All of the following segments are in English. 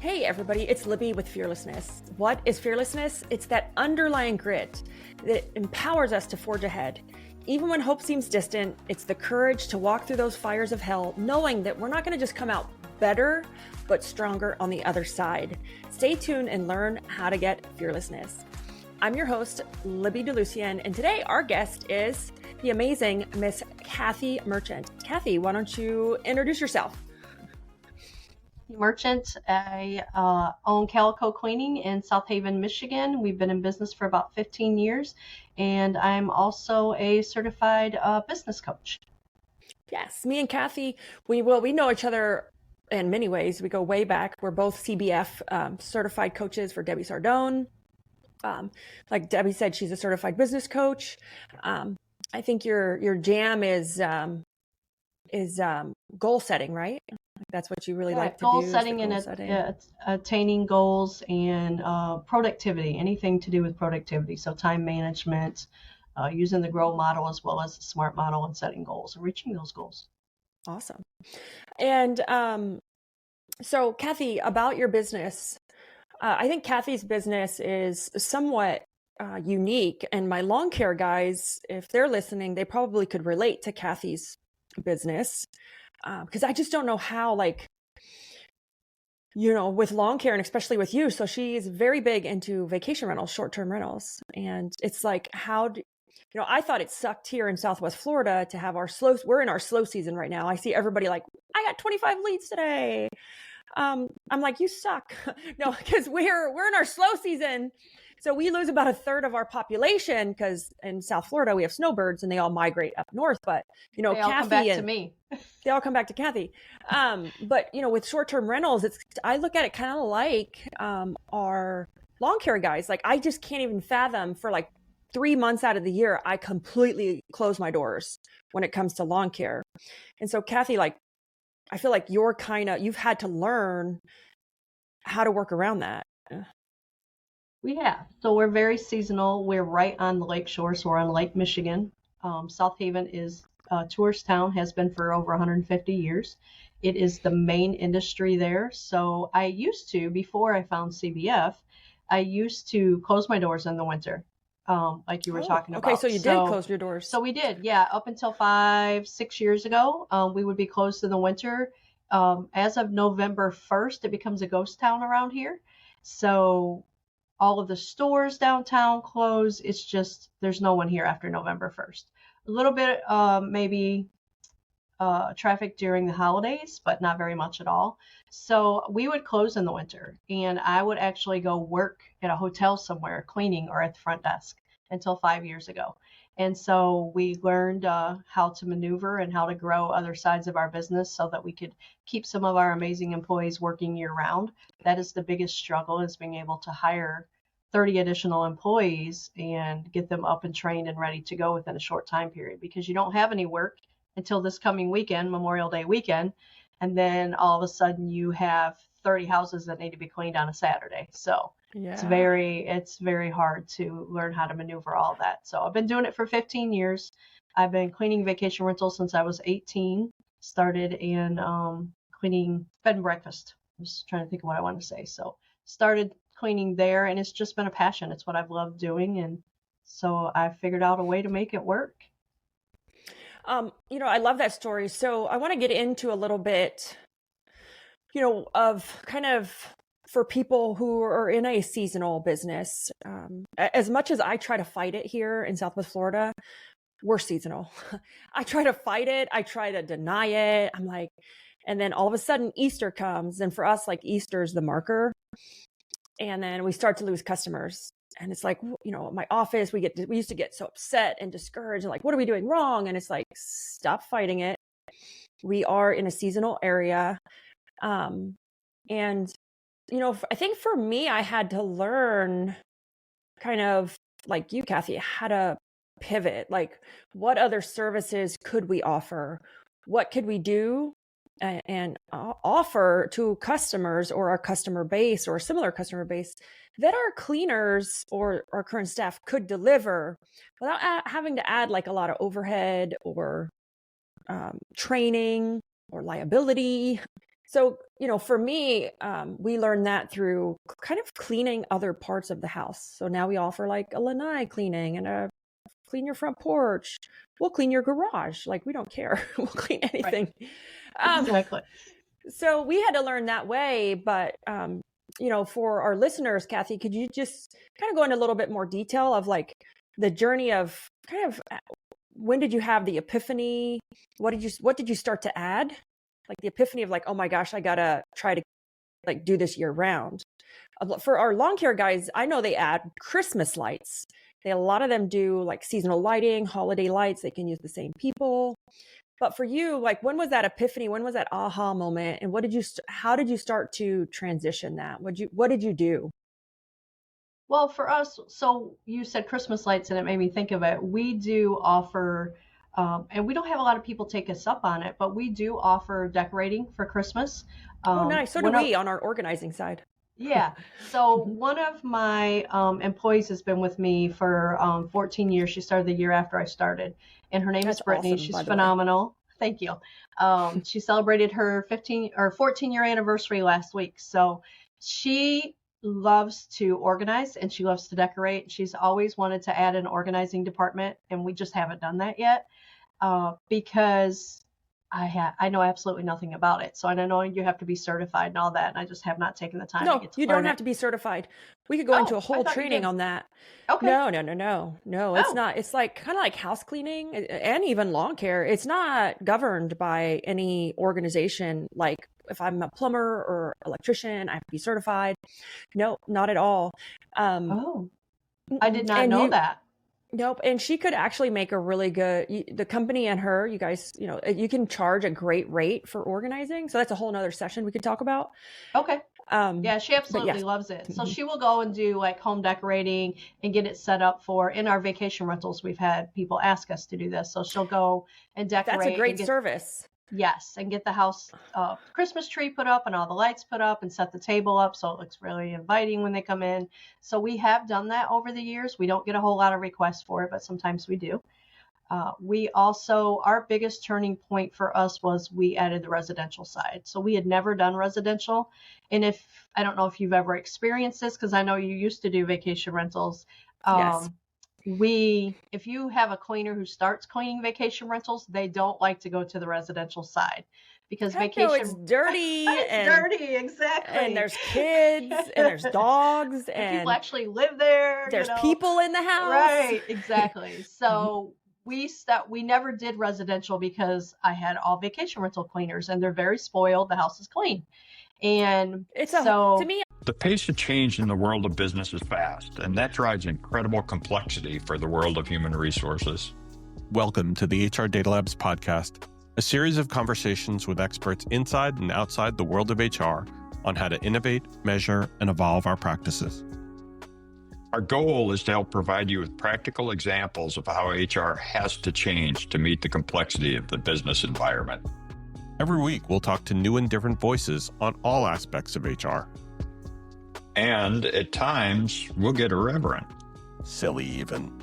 Hey everybody, it's Libby with Fearlessness. What is fearlessness? It's that underlying grit that empowers us to forge ahead. Even when hope seems distant, it's the courage to walk through those fires of hell, knowing that we're not going to just come out better, but stronger on the other side. Stay tuned and learn how to get fearlessness. I'm your host, Libby DeLucien, and today our guest is the amazing Miss Kathy Merchant. Kathy, why don't you introduce yourself? Merchant. I own Calico Cleaning in South Haven, Michigan. We've been in business for about 15 years, and I'm also a certified business coach. Yes, me and Kathy, we know each other in many ways. We go way back. We're both CBF certified coaches for Debbie Sardone. Like Debbie said, she's a certified business coach. I think your jam is goal setting, right? That's what you really like to goal do. Setting and attaining goals and productivity, anything to do with productivity. So time management, using the GROW model as well as the SMART model and setting goals and reaching those goals. Awesome. And so Kathy, about your business, I think Kathy's business is somewhat unique, and my lawn care guys, if they're listening, they probably could relate to Kathy's business. Because I just don't know how, with lawn care and especially with you. So she is very big into vacation rentals, short-term rentals. And it's like, I thought it sucked here in Southwest Florida to have we're in our slow season right now. I see everybody like, I got 25 leads today. I'm like, you suck. No, because we're in our slow season. So we lose about a third of our population because in South Florida, we have snowbirds and they all migrate up north. But, they all Kathy come back to me. They all come back to Kathy. But, with short-term rentals, I look at it kind of like our lawn care guys. Like, I just can't even fathom for 3 months out of the year, I completely close my doors when it comes to lawn care. And so Kathy, I feel like you've had to learn how to work around that. We have. So we're very seasonal. We're right on the lake shore, so we're on Lake Michigan. South Haven is a tourist town, has been for over 150 years. It is the main industry there. So I used to, before I found CBF, I used to close my doors in the winter, like you were talking about. Okay, so you did close your doors. So we did, yeah. Up until 5-6 years ago, we would be closed in the winter. As of November 1st, it becomes a ghost town around here. So all of the stores downtown close. It's just, there's no one here after November 1st. A little bit, maybe traffic during the holidays, but not very much at all. So we would close in the winter, and I would actually go work at a hotel somewhere, cleaning or at the front desk until 5 years ago. And so we learned how to maneuver and how to grow other sides of our business so that we could keep some of our amazing employees working year round. That is the biggest struggle, is being able to hire 30 additional employees and get them up and trained and ready to go within a short time period, because you don't have any work until this coming weekend, Memorial Day weekend. And then all of a sudden you have 30 houses that need to be cleaned on a Saturday. So yeah. It's very hard to learn how to maneuver all that. So I've been doing it for 15 years. I've been cleaning vacation rentals since I was 18. Started in cleaning bed and breakfast. I was trying to think of what I want to say. So started cleaning there, and it's just been a passion. It's what I've loved doing. And so I figured out a way to make it work. I love that story. So I want to get into a little bit, of kind of for people who are in a seasonal business. As much as I try to fight it here in Southwest Florida, we're seasonal. I try to fight it. I try to deny it. I'm like, and then all of a sudden Easter comes, and for us, Easter is the marker. And then we start to lose customers. And it's like, my office, we used to get so upset and discouraged and what are we doing wrong? And it's like, stop fighting it. We are in a seasonal area. And, I think for me, I had to learn kind of like you, Kathy, how to pivot. What other services could we offer? What could we do and offer to customers or our customer base or a similar customer base that our cleaners or our current staff could deliver without having to add a lot of overhead or training or liability. So, for me, we learned that through kind of cleaning other parts of the house. So now we offer like a lanai cleaning and a clean your front porch. We'll clean your garage. Like, we don't care. We'll clean anything. Right. Exactly. So we had to learn that way. But, for our listeners, Kathy, could you just kind of go into a little bit more detail of like the journey of kind of when did you have the epiphany? What did you start to add? Like the epiphany of like, oh my gosh, I gotta try to like do this year round. For our lawn care guys, I know they add Christmas lights. A lot of them do like seasonal lighting, holiday lights. They can use the same people. But for you, like, when was that epiphany? When was that aha moment? And how did you start to transition that? What did you do? Well, for us, so you said Christmas lights and it made me think of it. We do offer, and we don't have a lot of people take us up on it, but we do offer decorating for Christmas. Oh, nice. So do we on our organizing side. Yeah. So one of my employees has been with me for 14 years. She started the year after I started, and her name is Brittany. Awesome, she's phenomenal. Thank you. She celebrated her 14-year anniversary last week. So she loves to organize and she loves to decorate. She's always wanted to add an organizing department, and we just haven't done that yet because I know absolutely nothing about it. So I know you have to be certified and all that, and I just have not taken the time to get to you don't have to be certified. We could go into a whole training on that. Okay. No, it's not. It's like kind of like house cleaning and even lawn care. It's not governed by any organization. Like if I'm a plumber or electrician, I have to be certified. No, not at all. I did not know that. Nope. And she could actually make a really good, the company and her, you guys, you can charge a great rate for organizing. So that's a whole nother session we could talk about. Okay. Yeah, she absolutely loves it. So she will go and do like home decorating and get it set up in our vacation rentals. We've had people ask us to do this. So she'll go and decorate. That's a great service. Yes, and get the house Christmas tree put up and all the lights put up and set the table up so it looks really inviting when they come in. So we have done that over the years. We don't get a whole lot of requests for it, but sometimes we do. We also, our biggest turning point for us was we added the residential side. So we had never done residential. And I don't know if you've ever experienced this, because I know you used to do vacation rentals. Yes. If you have a cleaner who starts cleaning vacation rentals, they don't like to go to the residential side because it's dirty. It's dirty, exactly. And there's kids and there's dogs and people actually live there. There's people in the house. Right, exactly. So we never did residential because I had all vacation rental cleaners and they're very spoiled. The house is clean. And to me, the pace of change in the world of business is fast, and that drives incredible complexity for the world of human resources. Welcome to the HR Data Labs podcast, a series of conversations with experts inside and outside the world of HR on how to innovate, measure, and evolve our practices. Our goal is to help provide you with practical examples of how HR has to change to meet the complexity of the business environment. Every week, we'll talk to new and different voices on all aspects of HR. And at times, we'll get irreverent. Silly even.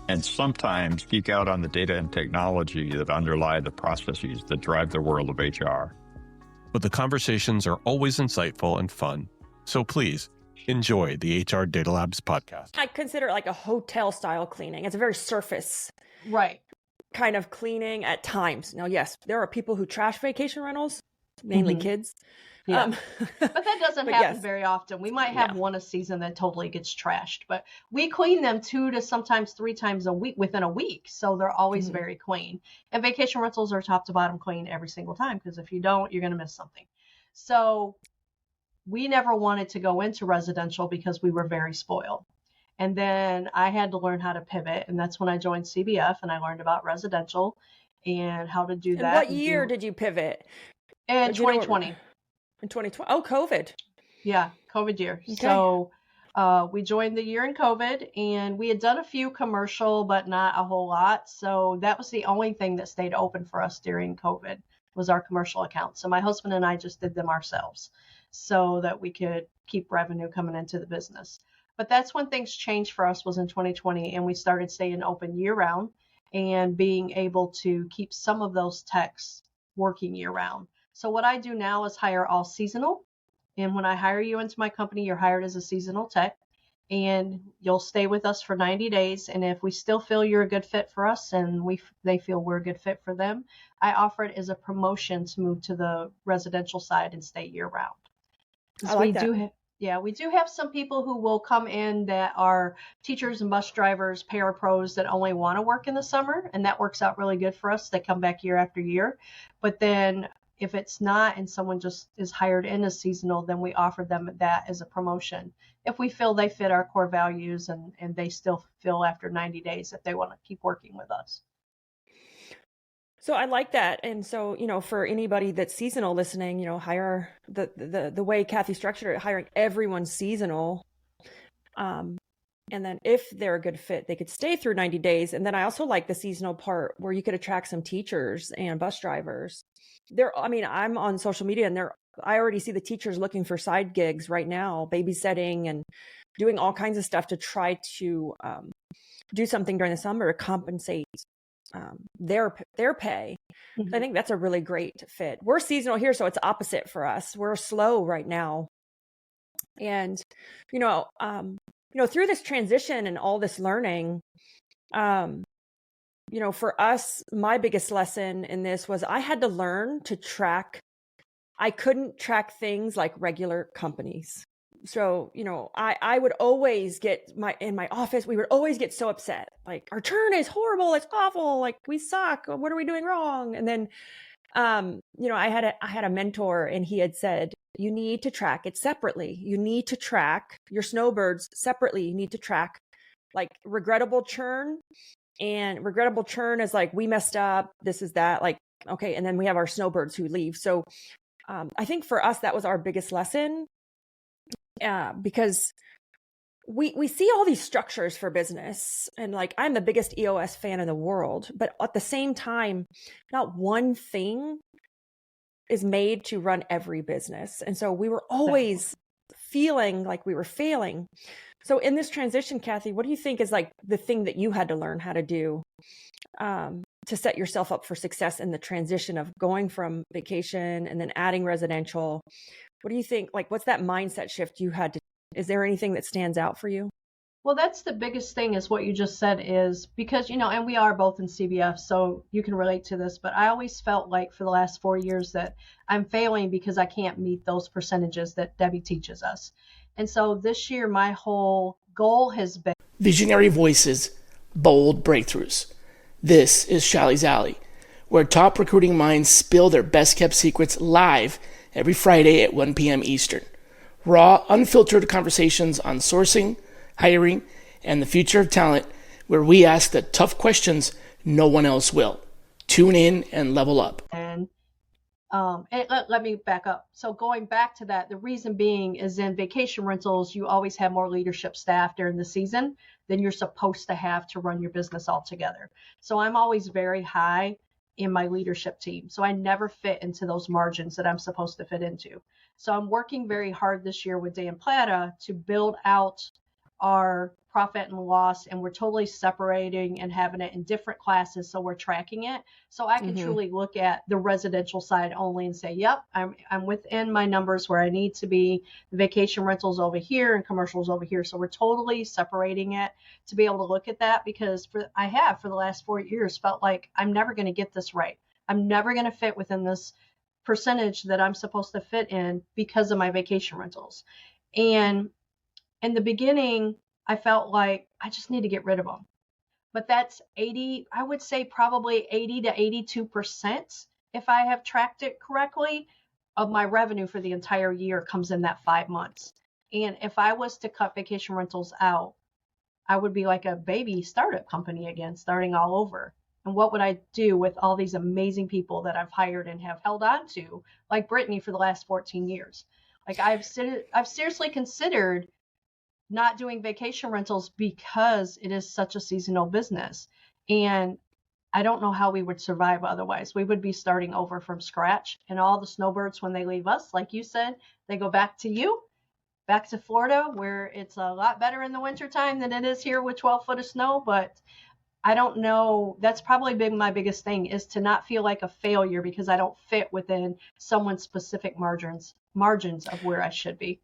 And sometimes geek out on the data and technology that underlie the processes that drive the world of HR. But the conversations are always insightful and fun. So please, enjoy the HR Data Labs podcast. I consider it like a hotel style cleaning. It's a very surface. Right. Kind of cleaning at times. Now, yes, there are people who trash vacation rentals, mainly kids. Yeah. But that doesn't happen very often. We might have one a season that totally gets trashed, but we clean them 2 to sometimes 3 times a week within a week. So they're always very clean. And vacation rentals are top to bottom clean every single time, because if you don't, you're going to miss something. So we never wanted to go into residential because we were very spoiled. And then I had to learn how to pivot. And that's when I joined CBF and I learned about residential and how to do that. And what year did you pivot? In 2020. In 2020. Oh, COVID. Yeah, COVID year. Okay. So we joined the year in COVID and we had done a few commercial, but not a whole lot. So that was the only thing that stayed open for us during COVID was our commercial accounts. So my husband and I just did them ourselves so that we could keep revenue coming into the business. But that's when things changed for us, was in 2020, and we started staying open year round and being able to keep some of those techs working year round. So what I do now is hire all seasonal. And when I hire you into my company, you're hired as a seasonal tech, and you'll stay with us for 90 days. And if we still feel you're a good fit for us and they feel we're a good fit for them, I offer it as a promotion to move to the residential side and stay year round. I like that. We do have some people who will come in that are teachers and bus drivers, parapros that only want to work in the summer, and that works out really good for us. They come back year after year. But then if it's not and someone just is hired in as seasonal, then we offer them that as a promotion if we feel they fit our core values and they still feel after 90 days that they want to keep working with us. So I like that. And so, for anybody that's seasonal listening, hire the way Kathy structured it, hiring everyone seasonal. And then if they're a good fit, they could stay through 90 days. And then I also like the seasonal part where you could attract some teachers and bus drivers. I'm on social media and I already see the teachers looking for side gigs right now, babysitting and doing all kinds of stuff to try to do something during the summer to compensate their pay. Mm-hmm. I think that's a really great fit. We're seasonal here, so it's opposite for us. We're slow right now. And, through this transition and all this learning, for us, my biggest lesson in this was I had to learn to track. I couldn't track things like regular companies. So, I would always in my office, we would always get so upset. Like, our churn is horrible. It's awful. Like, we suck. What are we doing wrong? And then, I had a mentor, and he had said, you need to track it separately. You need to track your snowbirds separately. You need to track like regrettable churn, and regrettable churn is like, we messed up. This is that, like, okay. And then we have our snowbirds who leave. So, I think for us, that was our biggest lesson. Because we see all these structures for business, and like, I'm the biggest EOS fan in the world, but at the same time, not one thing is made to run every business. And so we were always feeling like we were failing. So in this transition, Kathy, what do you think is like the thing that you had to learn how to do to set yourself up for success in the transition of going from vacation and then adding residential? What do you think? Like, what's that mindset shift you had to? Is there anything that stands out for you? Well, that's the biggest thing is what you just said is because, and we are both in CBF, so you can relate to this, but I always felt like for the last 4 years that I'm failing because I can't meet those percentages that Debbie teaches us. And so this year, my whole goal has been visionary voices, bold breakthroughs. This is Shally's Alley, where top recruiting minds spill their best kept secrets live every Friday at 1 p.m. Eastern. Raw, unfiltered conversations on sourcing, hiring, and the future of talent, where we ask the tough questions no one else will. Tune in and level up. And let me back up. So going back to that, the reason being is in vacation rentals, you always have more leadership staff during the season than you're supposed to have to run your business altogether. So I'm always very high in my leadership team. So I never fit into those margins that I'm supposed to fit into. So I'm working very hard this year with Dan Plata to build out our profit and loss, and we're totally separating and having it in different classes. So we're tracking it. So I can truly look at the residential side only and say, yep, I'm within my numbers where I need to be. The vacation rentals over here and commercials over here. So we're totally separating it to be able to look at that, because I have for the last 4 years felt like I'm never going to get this right. I'm never going to fit within this percentage that I'm supposed to fit in because of my vacation rentals. And in the beginning, I felt like I just need to get rid of them. But that's 80, I would say probably 80 to 82%, if I have tracked it correctly, of my revenue for the entire year comes in that 5 months. And if I was to cut vacation rentals out, I would be like a baby startup company again, starting all over. And what would I do with all these amazing people that I've hired and have held on to, like Brittany, for the last 14 years? Like I've seriously considered not doing vacation rentals because it is such a seasonal business. And I don't know how we would survive otherwise. We would be starting over from scratch. And all the snowbirds, when they leave us, like you said, they go back to Florida, where it's a lot better in the wintertime than it is here with 12 foot of snow. But I don't know. That's probably been my biggest thing, is to not feel like a failure because I don't fit within someone's specific margins of where I should be.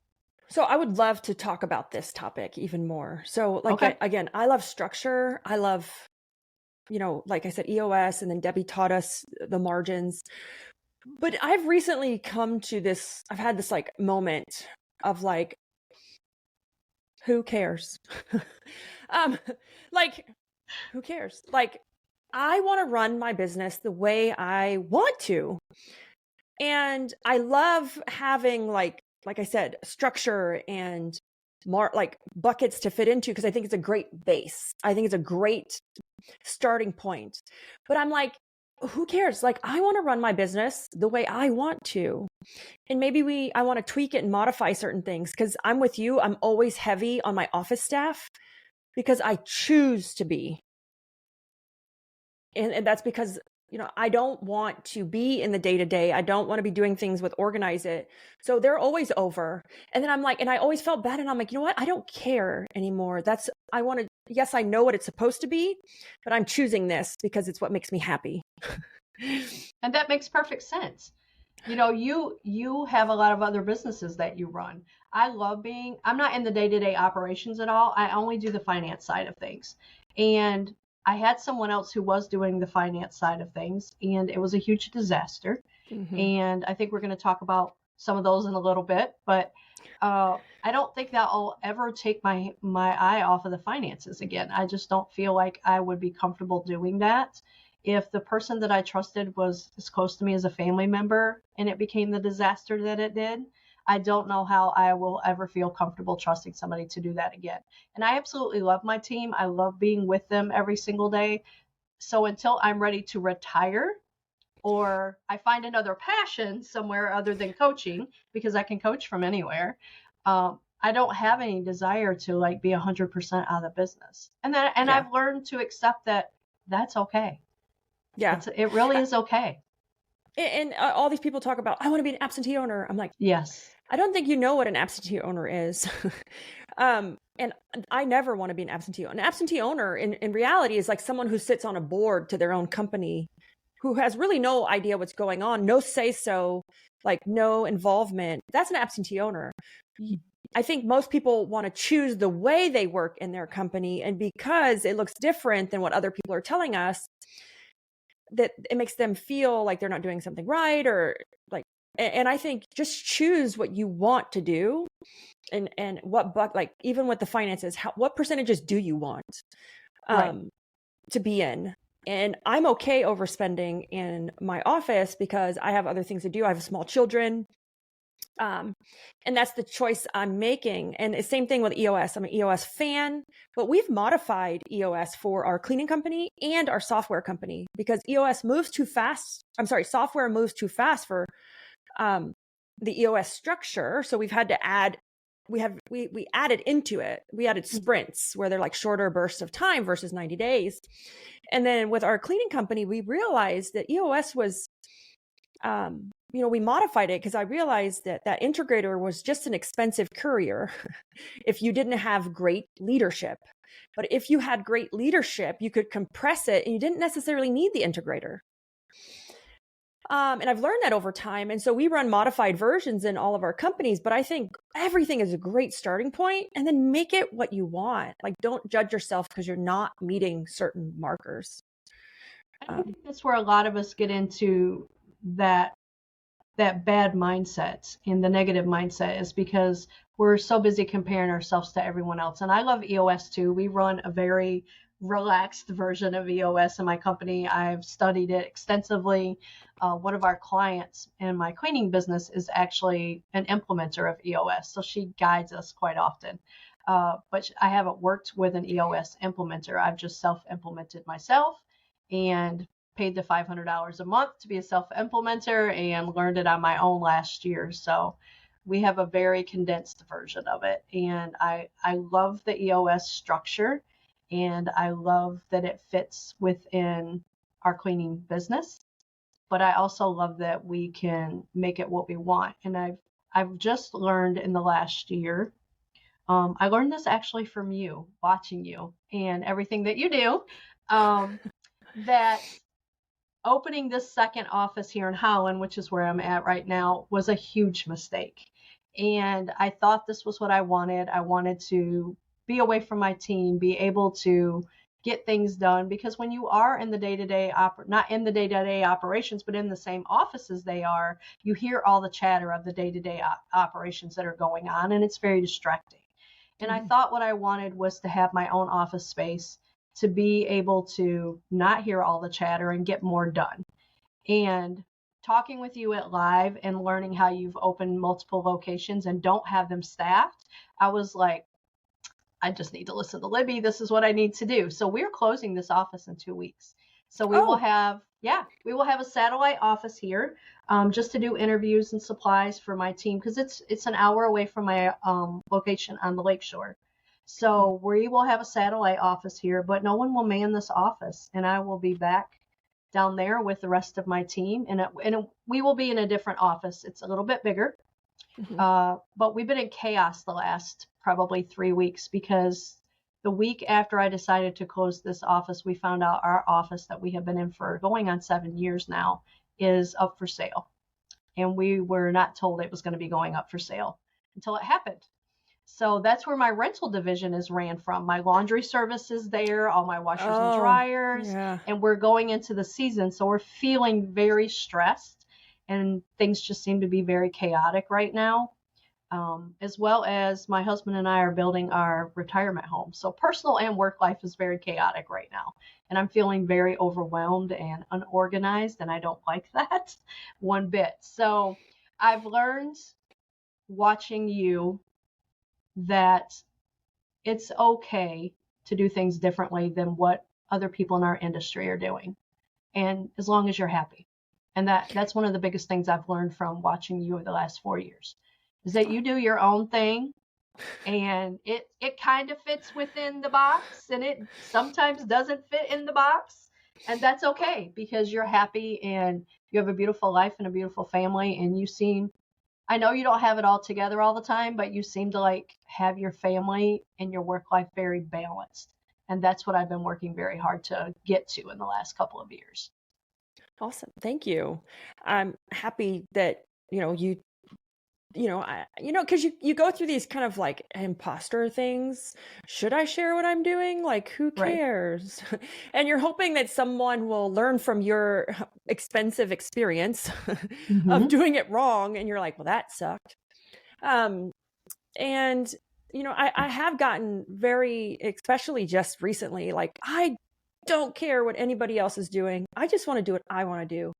So I would love to talk about this topic even more. So like, Okay. again, I love structure. I love, like I said, EOS, and then Debbie taught us the margins. But I've recently come to this, I've had this like moment of like, who cares? Like, who cares? Like, I want to run my business the way I want to. And I love having like I said, structure and like buckets to fit into, because I think it's a great base. I think it's a great starting point. But I'm like, who cares? Like, I want to run my business the way I want to. And maybe I want to tweak it and modify certain things, because I'm with you. I'm always heavy on my office staff because I choose to be. And that's because, I don't want to be in the day-to-day. I don't want to be doing things with Organize It. So they're always over. And then I'm like, and I always felt bad. And I'm like, you know what? I don't care anymore. Yes, I know what it's supposed to be, but I'm choosing this because it's what makes me happy. And that makes perfect sense. You have a lot of other businesses that you run. I'm not in the day-to-day operations at all. I only do the finance side of things. And I had someone else who was doing the finance side of things, and it was a huge disaster. Mm-hmm. And I think we're going to talk about some of those in a little bit, but I don't think that I'll ever take my eye off of the finances again. I just don't feel like I would be comfortable doing that. If the person that I trusted was as close to me as a family member and it became the disaster that it did, I don't know how I will ever feel comfortable trusting somebody to do that again. And I absolutely love my team. I love being with them every single day. So until I'm ready to retire, or I find another passion somewhere other than coaching, because I can coach from anywhere, I don't have any desire to like be 100% out of the business. And I've learned to accept that that's okay. Yeah, it really is okay. And all these people talk about, I want to be an absentee owner. I'm like, yes. I don't think you know what an absentee owner is. And I never want to be an absentee owner. An absentee owner in reality is like someone who sits on a board to their own company, who has really no idea what's going on, no say-so, like no involvement. That's an absentee owner. I think most people want to choose the way they work in their company. And because it looks different than what other people are telling us, that it makes them feel like they're not doing something right, or like, and I think just choose what you want to do, and what like even with the finances, what percentages do you want to be in? And I'm okay overspending in my office because I have other things to do. I have small children. And that's the choice I'm making. And the same thing with EOS. I'm an EOS fan, but we've modified EOS for our cleaning company and our software company, because EOS moves too fast. Software moves too fast for the EOS structure. So we've had to add, we added into it. We added sprints where they're like shorter bursts of time versus 90 days. And then with our cleaning company, we realized that EOS was, we modified it because I realized that integrator was just an expensive courier if you didn't have great leadership. But if you had great leadership, you could compress it and you didn't necessarily need the integrator. And I've learned that over time. And so we run modified versions in all of our companies, but I think everything is a great starting point, and then make it what you want. Like, don't judge yourself because you're not meeting certain markers. I think that's where a lot of us get into that bad mindset, and the negative mindset is because we're so busy comparing ourselves to everyone else. And I love EOS too. We run a very relaxed version of EOS in my company. I've studied it extensively. One of our clients in my cleaning business is actually an implementer of EOS, so she guides us quite often. But I haven't worked with an EOS implementer. I've just self-implemented myself and paid the $500 a month to be a self-implementer and learned it on my own last year. So we have a very condensed version of it. And I love the EOS structure, and I love that it fits within our cleaning business. But I also love that we can make it what we want. And I've just learned in the last year, I learned this actually from you, watching you and everything that you do. that opening this second office here in Holland, which is where I'm at right now, was a huge mistake. And I thought this was what I wanted. I wanted to be away from my team, be able to get things done, because when you are in the day-to-day, not in the day-to-day operations, but in the same offices they are, you hear all the chatter of the day-to-day operations that are going on, and it's very distracting. And I thought what I wanted was to have my own office space, to be able to not hear all the chatter and get more done. And talking with you at Live and learning how you've opened multiple locations and don't have them staffed, I was like, I just need to listen to Libby. This is what I need to do. So we're closing this office in 2 weeks. So we will have a satellite office here, just to do interviews and supplies for my team, because it's an hour away from my location on the lakeshore. So we will have a satellite office here, but no one will man this office, and I will be back down there with the rest of my team, and we will be in a different office. It's a little bit bigger, but we've been in chaos the last probably 3 weeks, because the week after I decided to close this office, we found out our office that we have been in for going on 7 years now is up for sale. And we were not told it was going to be going up for sale until it happened. So that's where my rental division is ran from. My laundry service is there, all my washers and dryers, and we're going into the season. So we're feeling very stressed, and things just seem to be very chaotic right now. As well as my husband and I are building our retirement home. So personal and work life is very chaotic right now. And I'm feeling very overwhelmed and unorganized, and I don't like that one bit. So I've learned watching you that it's okay to do things differently than what other people in our industry are doing. And as long as you're happy. And that's one of the biggest things I've learned from watching you over the last 4 years. Is that you do your own thing, and it kind of fits within the box, and it sometimes doesn't fit in the box, and that's okay, because you're happy and you have a beautiful life and a beautiful family, and I know you don't have it all together all the time, but you seem to like have your family and your work life very balanced, and that's what I've been working very hard to get to in the last couple of years. Awesome. Thank you. I'm happy that, because you go through these kind of like imposter things. Should I share what I'm doing? Like, who cares? Right. And you're hoping that someone will learn from your expensive experience of doing it wrong. And you're like, well, that sucked. I have gotten very, especially just recently, like, I don't care what anybody else is doing. I just want to do what I want to do.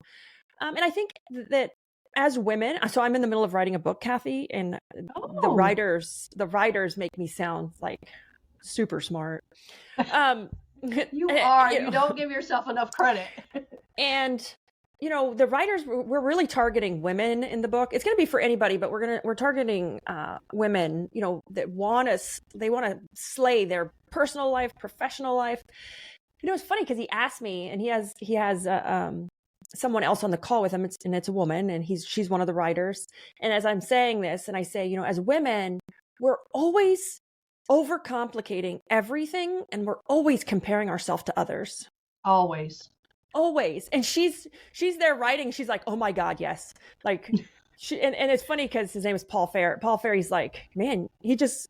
And I think that as women, so I'm in the middle of writing a book, Kathy, and the writers make me sound like super smart. You are. You don't give yourself enough credit. And the writers, we're really targeting women in the book. It's going to be for anybody, but we're targeting women, that want to slay their personal life, professional life. It's funny because he asked me, and he has someone else on the call with him, and it's a woman, and she's one of the writers. And as I'm saying this, and I say, as women, we're always overcomplicating everything, and we're always comparing ourselves to others. Always. And she's there writing. She's like, oh my God, yes. Like, and it's funny because his name is Paul Fair. Paul Fair's like, man, he's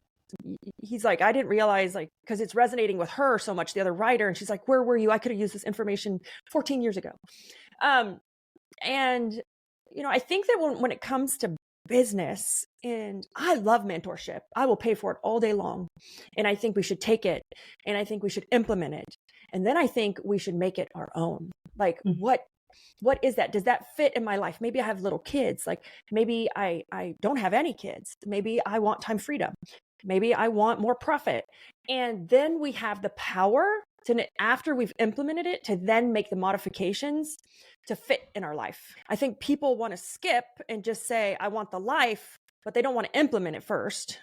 like, I didn't realize, like, because it's resonating with her so much, the other writer. And she's like, where were you? I could have used this information 14 years ago. I think that when it comes to business, and I love mentorship, I will pay for it all day long. And I think we should take it, and I think we should implement it. And then I think we should make it our own. Like, what is that? Does that fit in my life? Maybe I have little kids. Like, maybe I don't have any kids. Maybe I want time freedom. Maybe I want more profit. And then we have the power to, after we've implemented it, to then make the modifications to fit in our life. I think people want to skip and just say, I want the life, but they don't want to implement it first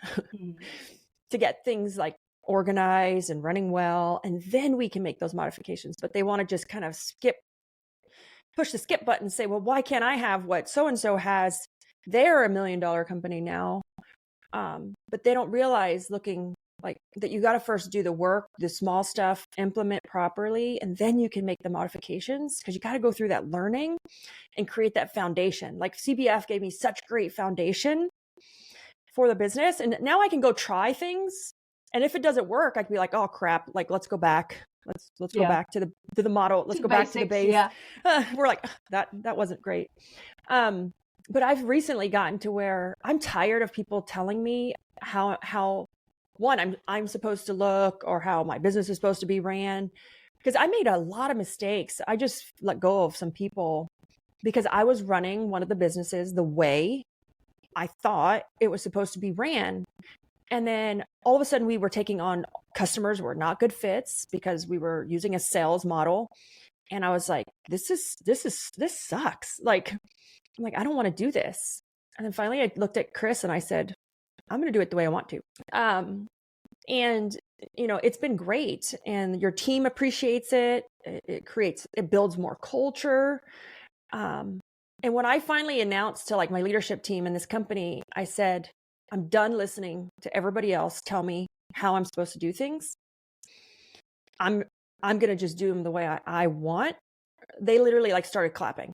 to get things like organized and running well. And then we can make those modifications. But they want to just kind of push the skip button and say, well, why can't I have what so-and-so has? They're $1 million company now. But they don't realize, looking like that you got to first do the work, the small stuff, implement properly, and then you can make the modifications, because you got to go through that learning and create that foundation. Like CBF gave me such great foundation for the business, and now I can go try things. And if it doesn't work, I can be like, oh crap, like let's go back. Let's go back to the model. Let's go back to the base. Yeah. We're like, that wasn't great. But I've recently gotten to where I'm tired of people telling me how one, I'm supposed to look, or how my business is supposed to be ran, because I made a lot of mistakes. I just let go of some people because I was running one of the businesses the way I thought it was supposed to be ran. And then all of a sudden we were taking on customers who were not good fits because we were using a sales model. And I was like, this sucks. Like, I'm like, I don't want to do this. And then finally I looked at Chris and I said, I'm going to do it the way I want to. And it's been great, and your team appreciates it. It builds more culture. And when I finally announced to like my leadership team in this company, I said, I'm done listening to everybody else tell me how I'm supposed to do things. I'm going to just do them the way I want. They literally like started clapping.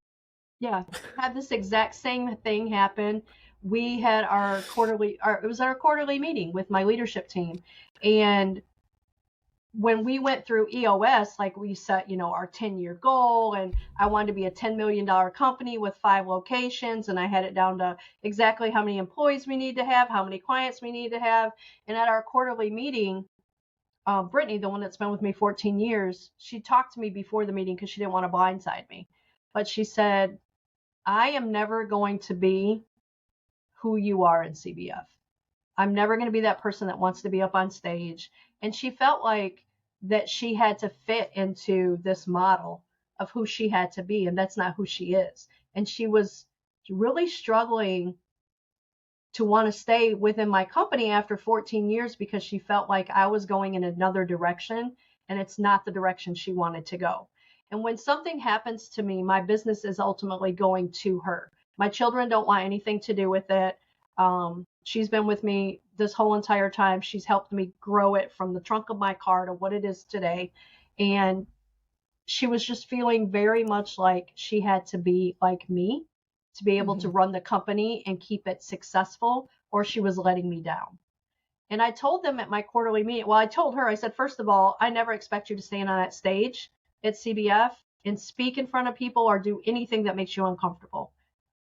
Yeah. Had this exact same thing happen. We had it was our quarterly meeting with my leadership team. And when we went through EOS, like we set, our 10-year goal, and I wanted to be a $10 million company with 5 locations. And I had it down to exactly how many employees we need to have, how many clients we need to have. And at our quarterly meeting, Brittany, the one that's been with me 14 years, she talked to me before the meeting because she didn't want to blindside me. But she said, I am never going to be who you are in CBF. I'm never going to be that person that wants to be up on stage. And she felt like that she had to fit into this model of who she had to be. And that's not who she is. And she was really struggling to want to stay within my company after 14 years because she felt like I was going in another direction, and it's not the direction she wanted to go. And when something happens to me, my business is ultimately going to her. My children don't want anything to do with it. She's been with me this whole entire time. She's helped me grow it from the trunk of my car to what it is today. And she was just feeling very much like she had to be like me to be able to run the company and keep it successful, or she was letting me down. And I told them at my quarterly meeting, I told her, I said, first of all, I never expect you to stand on that stage at CBF and speak in front of people or do anything that makes you uncomfortable.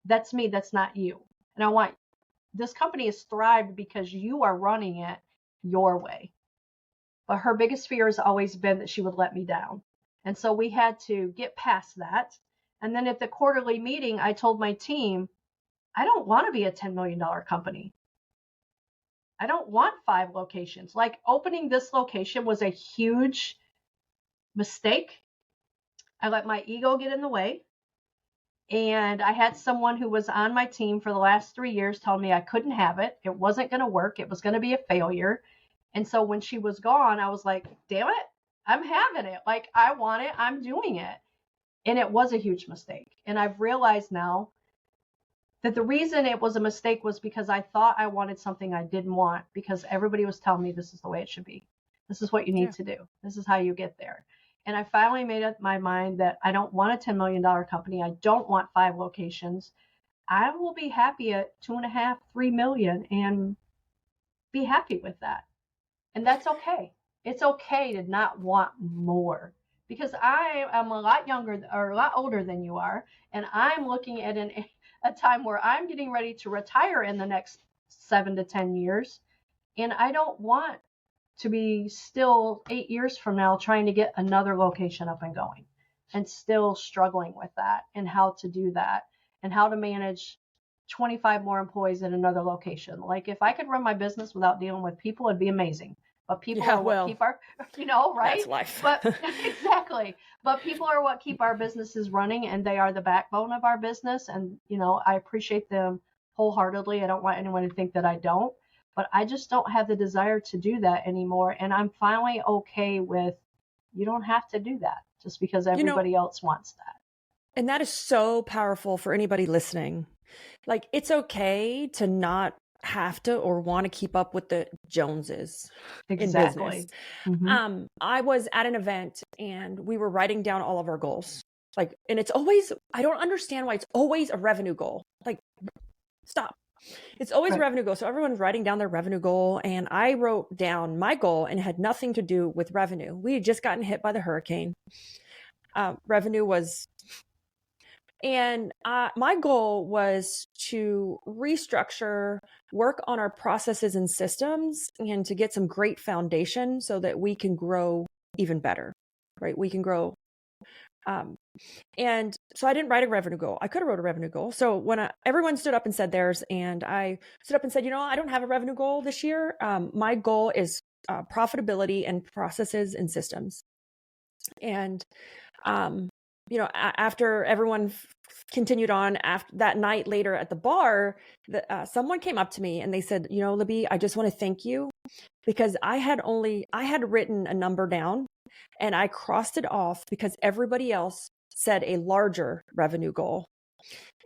That's me. That's not you. And this company has thrived because you are running it your way. But her biggest fear has always been that she would let me down. And so we had to get past that. And then at the quarterly meeting, I told my team, I don't want to be a $10 million company. I don't want 5 locations. Like, opening this location was a huge mistake. I let my ego get in the way. And I had someone who was on my team for the last 3 years tell me I couldn't have it. It wasn't going to work. It was going to be a failure. And so when she was gone, I was like, damn it, I'm having it. Like, I want it. I'm doing it. And it was a huge mistake. And I've realized now that the reason it was a mistake was because I thought I wanted something I didn't want, because everybody was telling me this is the way it should be. This is what you need to do. This is how you get there. And I finally made up my mind that I don't want a $10 million company. I don't want 5 locations. I will be happy at 2.5, 3 million and be happy with that. And that's okay. It's okay to not want more, because I am a lot younger or a lot older than you are. And I'm looking at a time where I'm getting ready to retire in the next 7 to 10 years. And I don't want to be still 8 years from now trying to get another location up and going, and still struggling with that and how to do that and how to manage 25 more employees at another location. Like, if I could run my business without dealing with people, it'd be amazing. But people are what keep our, right? That's life. But exactly. But people are what keep our businesses running, and they are the backbone of our business. And, I appreciate them wholeheartedly. I don't want anyone to think that I don't. But I just don't have the desire to do that anymore. And I'm finally okay with, you don't have to do that just because everybody else wants that. And that is so powerful for anybody listening. Like, it's okay to not have to or want to keep up with the Joneses in Exactly. business. Mm-hmm. I was at an event and we were writing down all of our goals. Like, and it's always, I don't understand why it's always a revenue goal. Like, stop. It's always a Right. revenue goal. So everyone's writing down their revenue goal. And I wrote down my goal and it had nothing to do with revenue. We had just gotten hit by the hurricane. Revenue was, and my goal was to restructure, work on our processes and systems, and to get some great foundation so that we can grow even better, right? We can grow. And so I didn't write a revenue goal. I could have wrote a revenue goal. So when everyone stood up and said theirs, and I stood up and said, I don't have a revenue goal this year. My goal is profitability and processes and systems. And, after everyone continued on after that night later at the bar, someone came up to me and they said, Libby, I just want to thank you because I had written a number down and I crossed it off because everybody else said a larger revenue goal.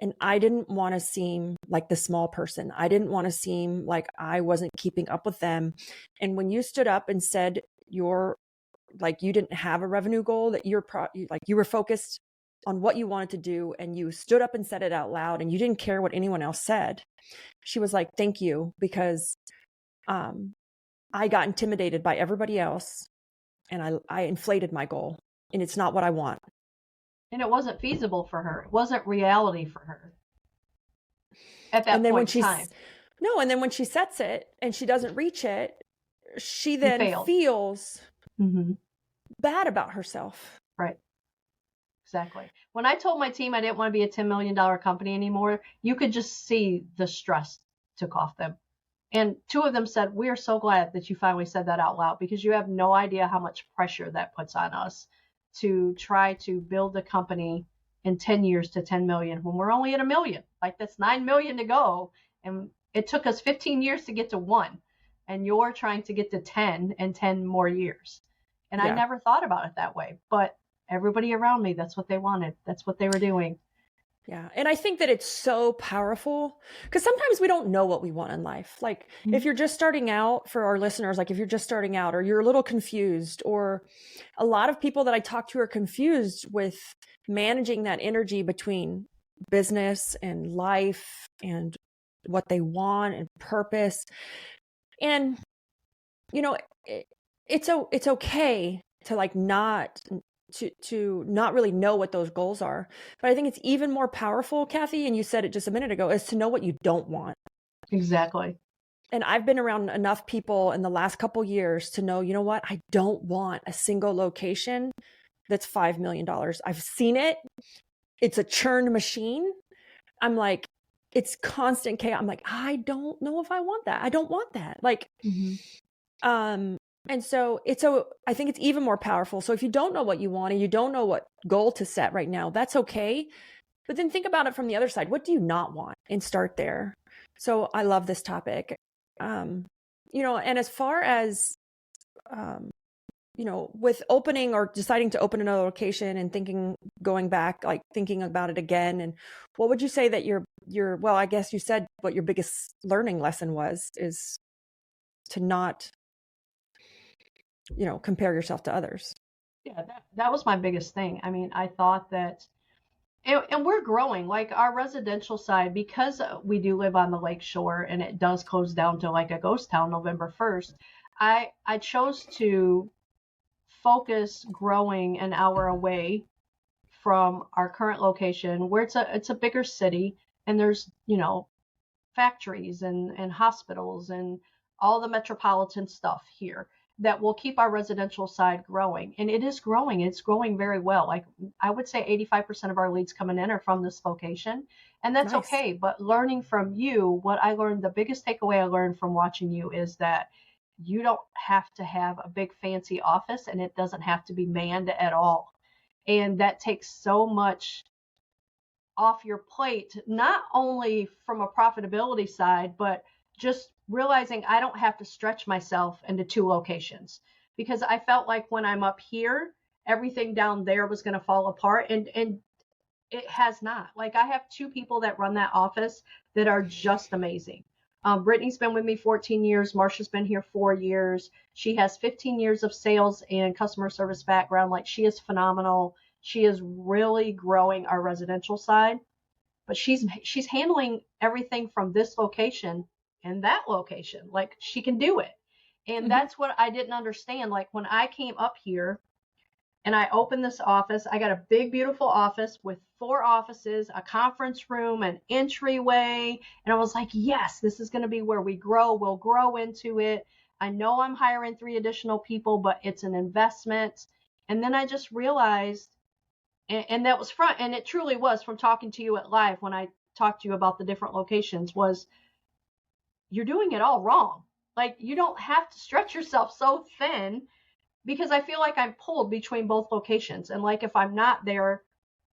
And I didn't want to seem like the small person. I didn't want to seem like I wasn't keeping up with them. And when you stood up and said you didn't have a revenue goal, that you were focused on what you wanted to do, and you stood up and said it out loud, and you didn't care what anyone else said. She was like, thank you, because I got intimidated by everybody else, and I inflated my goal, and it's not what I want. And it wasn't feasible for her. It wasn't reality for her at that point in time. No, and then when she sets it and she doesn't reach it, she then feels bad about herself. Right. Exactly. When I told my team I didn't want to be a $10 million company anymore, you could just see the stress took off them. And two of them said, we are so glad that you finally said that out loud, because you have no idea how much pressure that puts on us to try to build a company in 10 years to 10 million when we're only at 1 million. Like, that's 9 million to go. And it took us 15 years to get to 1. And you're trying to get to 10 in 10 more years. And I never thought about it that way. But everybody around me, that's what they wanted. That's what they were doing. Yeah. And I think that it's so powerful because sometimes we don't know what we want in life. Like if you're just starting out, for our listeners, like if you're just starting out or you're a little confused, or a lot of people that I talk to are confused with managing that energy between business and life and what they want and purpose. And, it's okay to to not really know what those goals are. But I think it's even more powerful, Kathy, and you said it just a minute ago, is to know what you don't want. Exactly. And I've been around enough people in the last couple of years to know, what? I don't want a single location that's $5 million. I've seen it. It's a churn machine. I'm like, it's constant chaos. I'm like, I don't know if I want that. I don't want that. Like, and so I think it's even more powerful. So if you don't know what you want and you don't know what goal to set right now, that's okay. But then think about it from the other side. What do you not want? And start there. So I love this topic. And as far as, with opening or deciding to open another location and going back, like thinking about it again. And what would you say that well, I guess you said what your biggest learning lesson is to not, compare yourself to others. Yeah, that was my biggest thing. I mean, I thought that, and we're growing, like our residential side, because we do live on the lake shore and it does close down to like a ghost town November 1st. I chose to focus growing an hour away from our current location, where it's a bigger city, and there's, factories and hospitals and all the metropolitan stuff here that will keep our residential side growing. And it is growing. It's growing very well. Like I would say 85% of our leads coming in are from this location. And that's nice. Okay. But learning from you, what I learned, the biggest takeaway I learned from watching you is that you don't have to have a big fancy office, and it doesn't have to be manned at all. And that takes so much off your plate, not only from a profitability side, but just realizing I don't have to stretch myself into 2 locations, because I felt like when I'm up here, everything down there was going to fall apart, and it has not. Like I have 2 people that run that office that are just amazing. Brittany's been with me 14 years. Marsha's been here 4 years. She has 15 years of sales and customer service background. Like, she is phenomenal. She is really growing our residential side, but she's handling everything from this location and that location. Like, she can do it. And that's what I didn't understand. Like, when I came up here and I opened this office, I got a big, beautiful office with 4 offices, a conference room, an entryway. And I was like, yes, this is going to be where we grow. We'll grow into it. I know I'm hiring 3 additional people, but it's an investment. And then I just realized, and that was and it truly was from talking to you at live when I talked to you about the different locations, was you're doing it all wrong. Like, you don't have to stretch yourself so thin, because I feel like I'm pulled between both locations. And like, if I'm not there,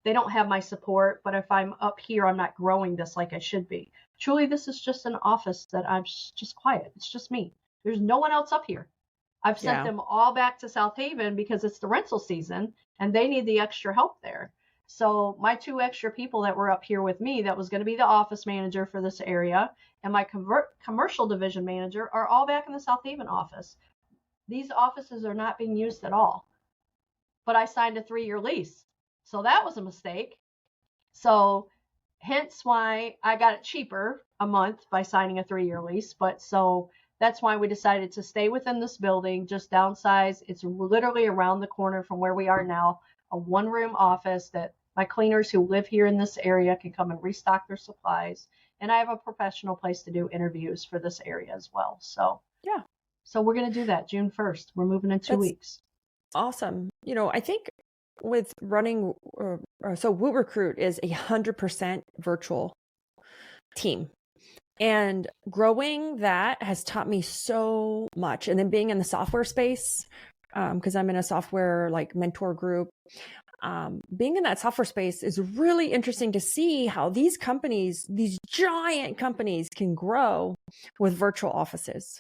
they don't have my support. But if I'm up here, I'm not growing this like I should be. Truly, this is just an office that I'm just quiet. It's just me. There's no one else up here. I've sent them all back to South Haven because it's the rental season and they need the extra help there. So my 2 extra people that were up here with me, that was going to be the office manager for this area and my commercial division manager, are all back in the South Haven office. These offices are not being used at all. But I signed a 3-year lease. So that was a mistake. So hence why I got it cheaper a month by signing a 3-year lease. But so that's why we decided to stay within this building, just downsize. It's literally around the corner from where we are now, a 1-room office that my cleaners who live here in this area can come and restock their supplies. And I have a professional place to do interviews for this area as well. So yeah. So we're going to do that June 1st. We're moving in 2 weeks. Awesome. You know, I think with running, so WootRecruit is 100% virtual team. And growing that has taught me so much. And then being in the software space, because I'm in a software like mentor group, being in that software space is really interesting to see how these companies, these giant companies, can grow with virtual offices.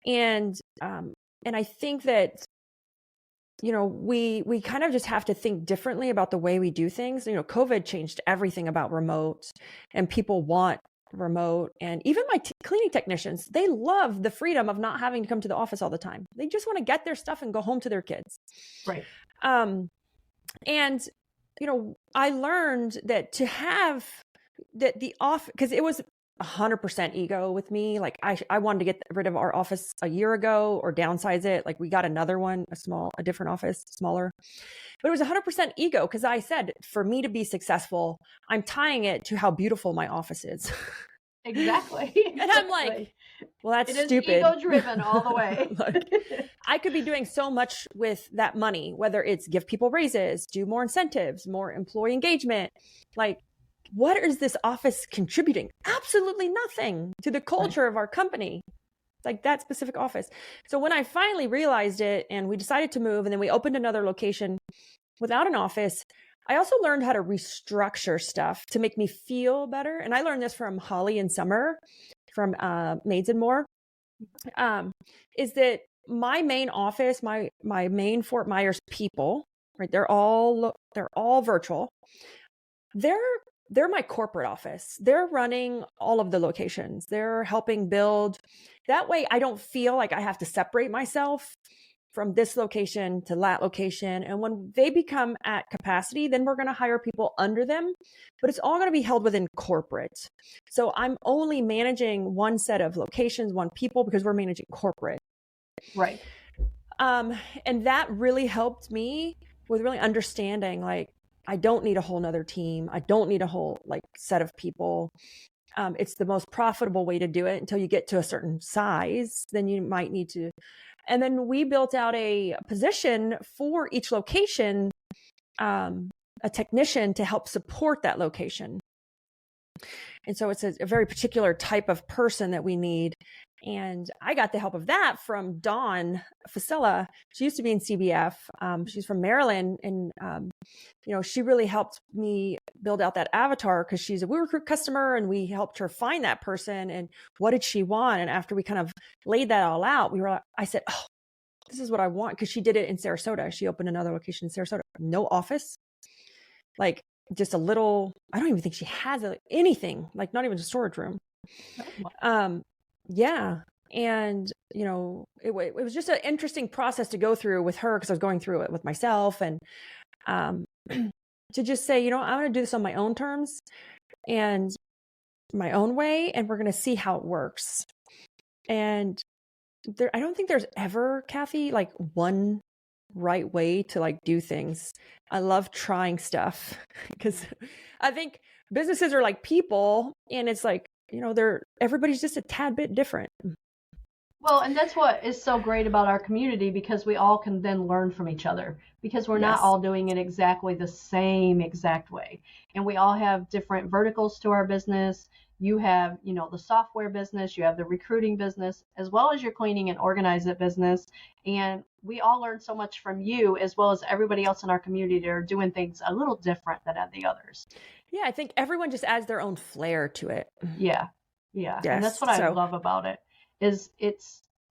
And I think that, you know, we kind of just have to think differently about the way we do things. You know, COVID changed everything about remote, and people want remote. And even my cleaning technicians, they love the freedom of not having to come to the office all the time. They just want to get their stuff and go home to their kids. Right. And, you know, I learned that to have that the office, because it was 100% ego with me. Like I wanted to get rid of our office a year ago or downsize it. Like we got another one, a different office, smaller, but it was 100% ego. Cause I said, for me to be successful, I'm tying it to how beautiful my office is. Exactly. And I'm like, well, that's it stupid. Ego driven all the way. Like, I could be doing so much with that money, whether it's give people raises, do more incentives, more employee engagement. Like, what is this office contributing? Absolutely nothing to the culture of our company. Like that specific office. So when I finally realized it and we decided to move and then we opened another location without an office, I also learned how to restructure stuff to make me feel better. And I learned this from Holly and Summer from Maids and More, is that my main office, my main Fort Myers people, right? They're all virtual. They're my corporate office. They're running all of the locations. They're helping build. That way I don't feel like I have to separate myself from this location to that location. And when they become at capacity, then we're going to hire people under them, but it's all going to be held within corporate. So I'm only managing one set of locations, one people, because we're managing corporate. Right. And that really helped me with really understanding, like, I don't need a whole nother team. I don't need a whole set of people. It's the most profitable way to do it until you get to a certain size. Then you might need to. And then we built out a position for each location, a technician to help support that location. And so it's a very particular type of person that we need. And I got the help of that from Dawn Facilla. She used to be in CBF. She's from Maryland. And, she really helped me build out that avatar because she's a WootRecruit customer and we helped her find that person and what did she want? And after we kind of laid that all out, I said, oh, this is what I want. Because she did it in Sarasota. She opened another location in Sarasota. No office. Like just a little, I don't even think she has anything, like not even a storage room. Yeah. And, it was just an interesting process to go through with her because I was going through it with myself, and to just say, I'm going to do this on my own terms and my own way, and we're going to see how it works. And I don't think there's ever, Kathy, like one right way to like do things. I love trying stuff because I think businesses are like people, and it's like, everybody's just a tad bit different. Well, and that's what is so great about our community, because we all can then learn from each other, because we're not all doing it exactly the same exact way. And we all have different verticals to our business. You have, the software business, you have the recruiting business, as well as your cleaning and organize it business. And we all learn so much from you, as well as everybody else in our community that are doing things a little different than the others. Yeah, I think everyone just adds their own flair to it. Yeah. Yes. And that's what I love about it.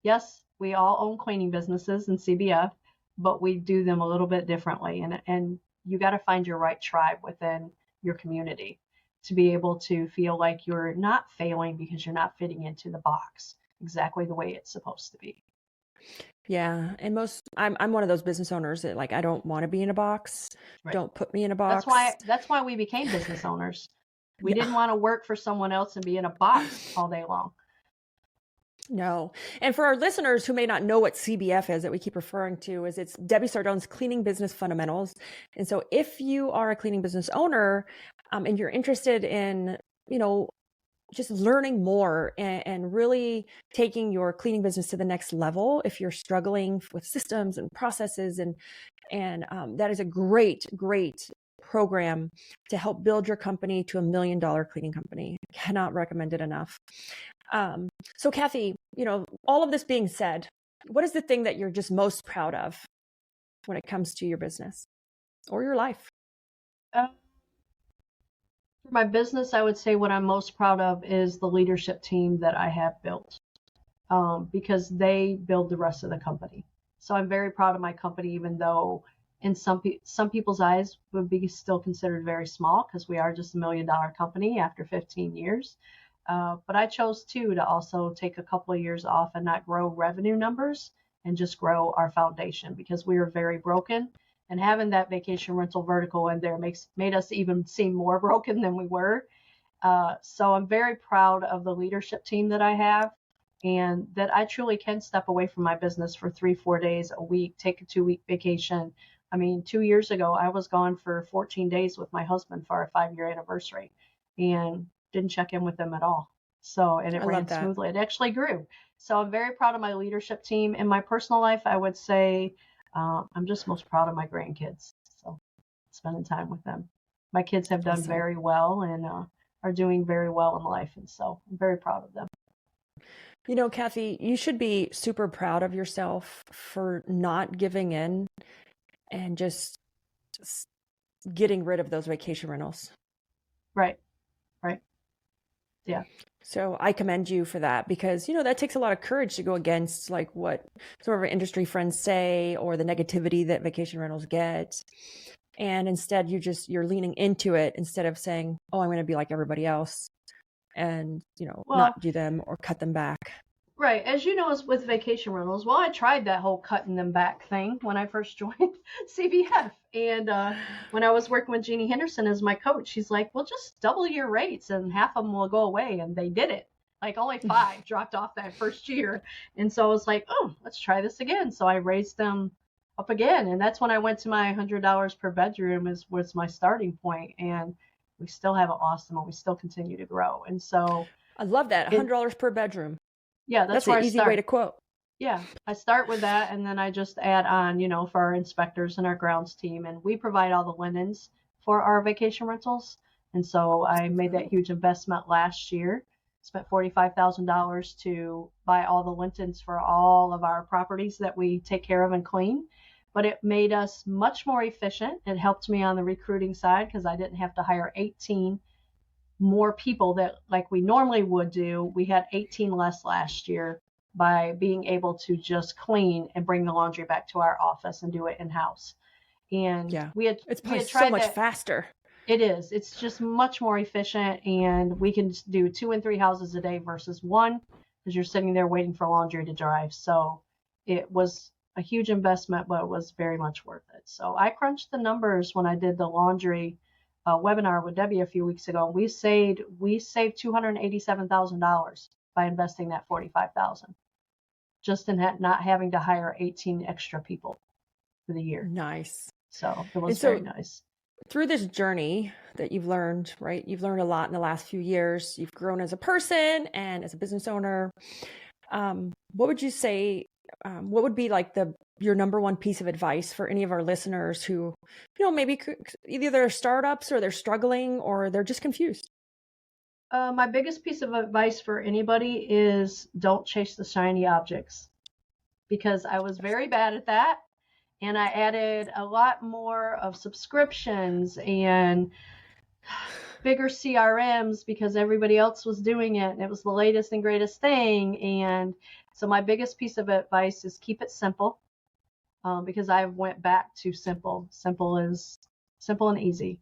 Yes, we all own cleaning businesses and CBF, but we do them a little bit differently. And you got to find your right tribe within your community to be able to feel like you're not failing because you're not fitting into the box exactly the way it's supposed to be. Yeah. And I'm one of those business owners that like, I don't want to be in a box. Right. Don't put me in a box. That's why we became business owners. We didn't want to work for someone else and be in a box all day long. No. And for our listeners who may not know what CBF is that we keep referring to, it's Debbie Sardone's Cleaning Business Fundamentals. And so if you are a cleaning business owner and you're interested in, just learning more and really taking your cleaning business to the next level, if you're struggling with systems and processes, and that is a great program to help build your company to $1 million cleaning company. I cannot recommend it enough. So Kathy, all of this being said, what is the thing that you're just most proud of when it comes to your business or your life? For my business, I would say what I'm most proud of is the leadership team that I have built, because they build the rest of the company. So I'm very proud of my company, even though in some people's eyes would be still considered very small, because we are just $1 million company after 15 years. But I chose to also take a couple of years off and not grow revenue numbers and just grow our foundation, because we were very broken, and having that vacation rental vertical in there made us even seem more broken than we were. So I'm very proud of the leadership team that I have, and that I truly can step away from my business for 3-4 days a week, take a 2-week vacation. I mean, 2 years ago, I was gone for 14 days with my husband for our 5-year anniversary, and didn't check in with them at all. So, and it ran smoothly. It actually grew. So I'm very proud of my leadership team. In my personal life, I would say I'm just most proud of my grandkids. So spending time with them. My kids have done very well and are doing very well in life. And so I'm very proud of them. Kathy, you should be super proud of yourself for not giving in and just getting rid of those vacation rentals. Right. Yeah. So I commend you for that, because, that takes a lot of courage to go against like what some of our industry friends say or the negativity that vacation rentals get. And instead you're leaning into it instead of saying, oh, I'm going to be like everybody else and, not do them or cut them back. Right. As you know, as with vacation rentals, I tried that whole cutting them back thing when I first joined CBF. And when I was working with Jeannie Henderson as my coach, she's like, well, just double your rates and half of them will go away. And they did it. Like only 5 dropped off that first year. And so I was like, oh, let's try this again. So I raised them up again. And that's when I went to my $100 per bedroom was my starting point. And we still have it awesome, and we still continue to grow. And so I love that. $100 per bedroom. Yeah, that's an easy way to quote. Yeah, I start with that, and then I just add on, for our inspectors and our grounds team, and we provide all the linens for our vacation rentals. And so I made that huge investment last year, spent $45,000 to buy all the linens for all of our properties that we take care of and clean. But it made us much more efficient. It helped me on the recruiting side because I didn't have to hire 18 more people that like we normally would do. We had 18 less last year by being able to just clean and bring the laundry back to our office and do it in-house. And yeah, we had it's tried so much faster. It is. It's just much more efficient, and we can do 2 and 3 houses a day versus 1 because you're sitting there waiting for laundry to dry. So it was a huge investment, but it was very much worth it. So I crunched the numbers when I did the laundry webinar with Debbie a few weeks ago. We saved $287,000 by investing that $45,000 just in not having to hire 18 extra people for the year. Nice. So it was very nice. Through this journey that you've learned, right? You've learned a lot in the last few years. You've grown as a person and as a business owner. What would you say, what would be like your number one piece of advice for any of our listeners who, maybe either they're startups or they're struggling or they're just confused? My biggest piece of advice for anybody is don't chase the shiny objects, because I was very bad at that. And I added a lot more of subscriptions and bigger CRMs because everybody else was doing it and it was the latest and greatest thing. And so my biggest piece of advice is keep it simple, because I went back to simple. Simple and easy.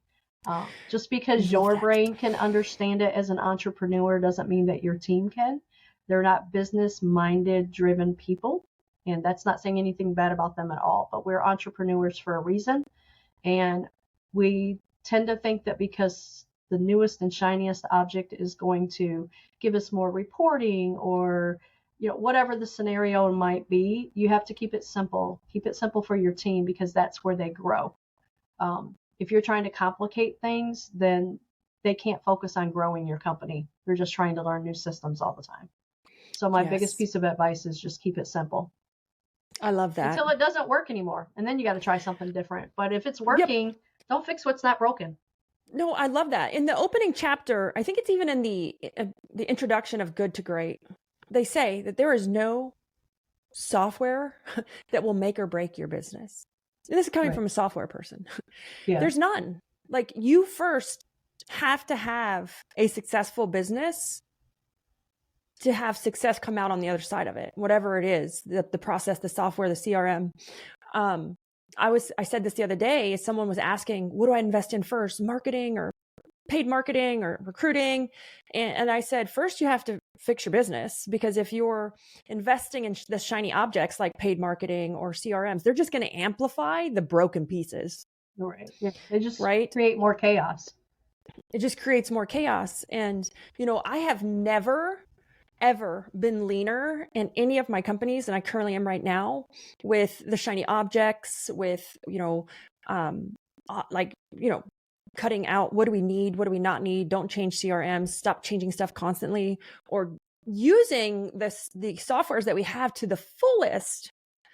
Just because your brain can understand it as an entrepreneur doesn't mean that your team can. They're not business-minded, driven people. And that's not saying anything bad about them at all, but we're entrepreneurs for a reason. And we tend to think that because the newest and shiniest object is going to give us more reporting or, whatever the scenario might be, you have to keep it simple. Keep it simple for your team because that's where they grow. If you're trying to complicate things, then they can't focus on growing your company. They're just trying to learn new systems all the time. So my biggest piece of advice is just keep it simple. I love that. Until it doesn't work anymore. And then you got to try something different. But if it's working, don't fix what's not broken. No, I love that. In the opening chapter, I think it's even in the introduction of Good to Great, they say that there is no software that will make or break your business. And this is coming from a software person. Yeah. There's none. Like, you first have to have a successful business to have success come out on the other side of it, whatever it is, the process, the software, the CRM. I said this the other day, someone was asking, what do I invest in first, marketing or paid marketing or recruiting? And I said, first you have to fix your business, because if you're investing in the shiny objects like paid marketing or CRMs, they're just going to amplify the broken pieces. Right. Yeah. They just create more chaos. It just creates more chaos. And, I have never ever been leaner in any of my companies than I currently am right now, with the shiny objects, with, cutting out what do we need, what do we not need, don't change CRMs, stop changing stuff constantly, or using the softwares that we have to the fullest.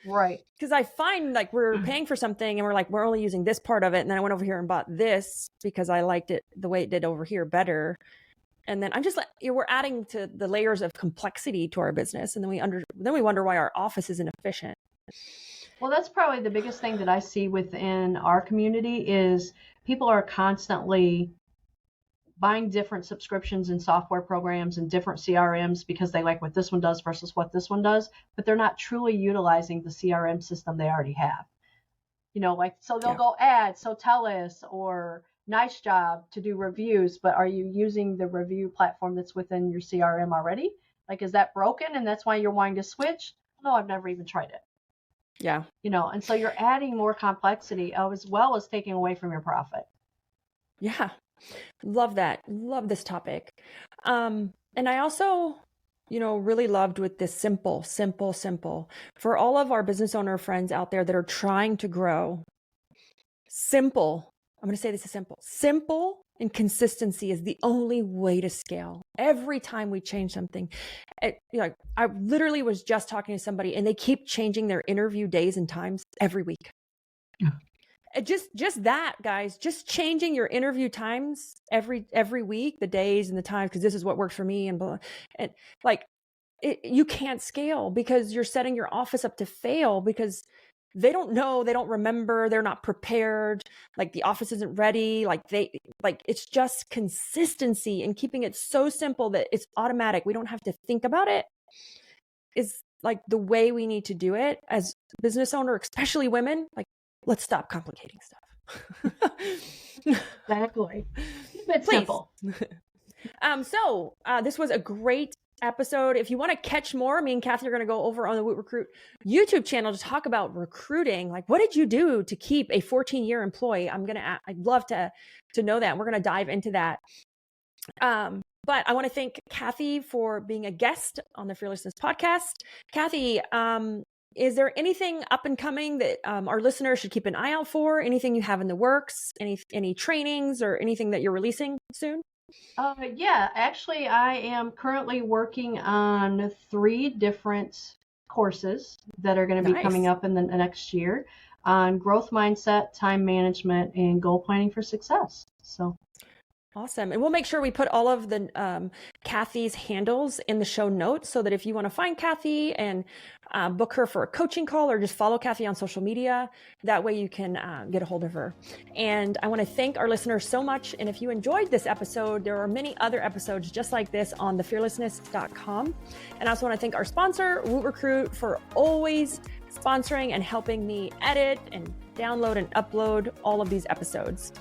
Right. Because I find like we're paying for something and we're only using this part of it. And then I went over here and bought this because I liked it the way it did over here better. And then I'm just like, we're adding to the layers of complexity to our business. And then we wonder why our office isn't efficient. Well, that's probably the biggest thing that I see within our community is people are constantly buying different subscriptions and software programs and different CRMs because they like what this one does versus what this one does, but they're not truly utilizing the CRM system they already have. So they'll go add, so tell us, or nice job to do reviews, but are you using the review platform that's within your CRM already? Like, is that broken and that's why you're wanting to switch? No, I've never even tried it. Yeah. And so you're adding more complexity as well as taking away from your profit. Yeah. Love that. Love this topic. And I also, really loved with this simple. For all of our business owner friends out there that are trying to grow, simple. I'm going to say this is simple. Simple and consistency is the only way to scale. Every time we change something, I literally was just talking to somebody and they keep changing their interview days and times every week. Yeah. Just that, guys, just changing your interview times every week, the days and the times, because this is what works for me and blah. And you can't scale because you're setting your office up to fail because they don't know, they don't remember, they're not prepared, like the office isn't ready, it's just consistency and keeping it so simple that it's automatic. We don't have to think about it is like the way we need to do it as business owner, especially women. Like, let's stop complicating stuff. Exactly. It's Please. simple. So this was a great episode. If you want to catch more, me and Kathy are going to go over on the WootRecruit YouTube channel to talk about recruiting. Like, what did you do to keep a 14-year employee? I'd love to know that. And we're going to dive into that. But I want to thank Kathy for being a guest on the Fearlessness Podcast. Kathy, is there anything up and coming that our listeners should keep an eye out for? Anything you have in the works? Any trainings or anything that you're releasing soon? Yeah, actually, I am currently working on 3 different courses that are going to be coming up in the next year on growth mindset, time management, and goal planning for success. So awesome. And we'll make sure we put all of the Kathy's handles in the show notes so that if you want to find Kathy and book her for a coaching call or just follow Kathy on social media, that way you can get a hold of her. And I want to thank our listeners so much. And if you enjoyed this episode, there are many other episodes just like this on thefearlessness.com. And I also want to thank our sponsor, WootRecruit, for always sponsoring and helping me edit and download and upload all of these episodes.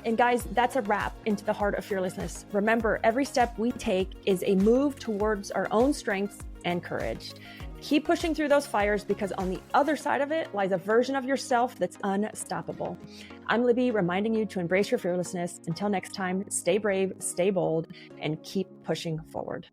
And guys, that's a wrap into the heart of fearlessness. Remember, every step we take is a move towards our own strengths and courage. Keep pushing through those fires because on the other side of it lies a version of yourself that's unstoppable. I'm Libby, reminding you to embrace your fearlessness. Until next time, stay brave, stay bold, and keep pushing forward.